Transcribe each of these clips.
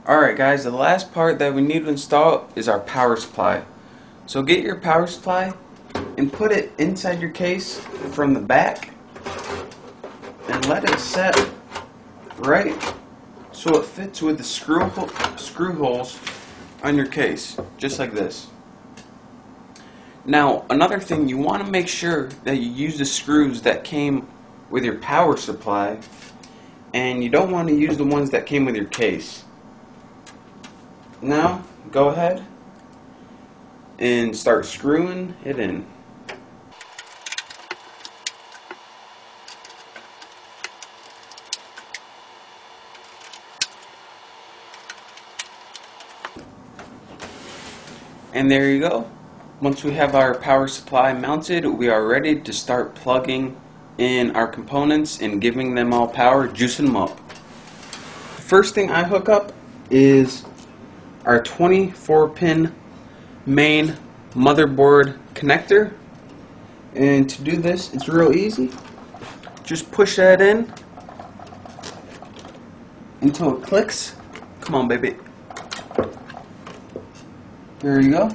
Alright guys, the last part that we need to install is our power supply. So get your power supply and put it inside your case from the back and let it set right so it fits with the screw holes on your case, just like this. Now another thing, you want to make sure that you use the screws that came with your power supply, and you don't want to use the ones that came with your case. Now, go ahead and start screwing it in. And there you go. Once we have our power supply mounted, we are ready to start plugging in our components and giving them all power, juicing them up. The first thing I hook up is our 24-pin main motherboard connector, and to do this it's real easy. Just push that in until it clicks. Come on, baby. There you go.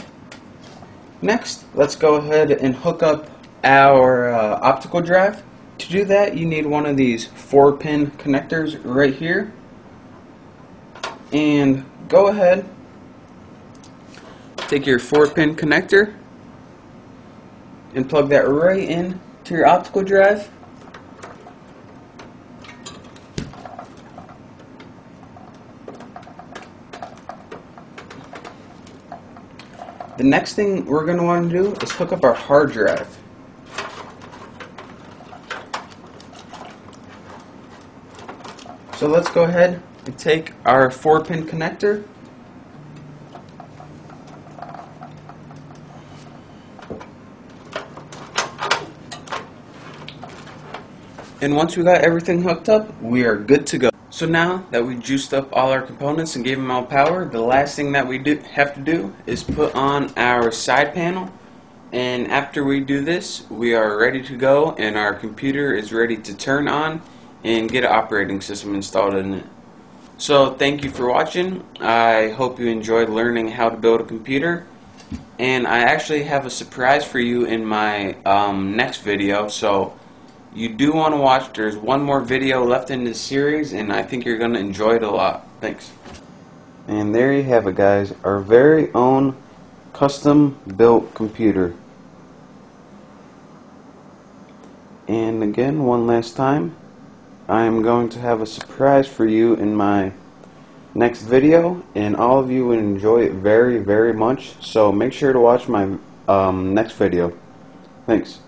Next, let's go ahead and hook up our optical drive. To do that, you need one of these 4-pin connectors right here, and go ahead, take your 4-pin connector and plug that right in to your optical drive. The next thing we're going to want to do is hook up our hard drive. So let's go ahead and take our 4-pin connector and once we got everything hooked up, we are good to go. So now that we juiced up all our components and gave them all power, the last thing that we have to do is put on our side panel, and after we do this, we are ready to go and our computer is ready to turn on and get an operating system installed in it. So thank you for watching. I hope you enjoyed learning how to build a computer, and I actually have a surprise for you in my next video, so you do want to watch. There's one more video left in this series, and I think you're going to enjoy it a lot. Thanks. And there you have it, guys. Our very own custom built computer. And again, one last time, I am going to have a surprise for you in my next video, and all of you will enjoy it very, very much. So make sure to watch my next video. Thanks.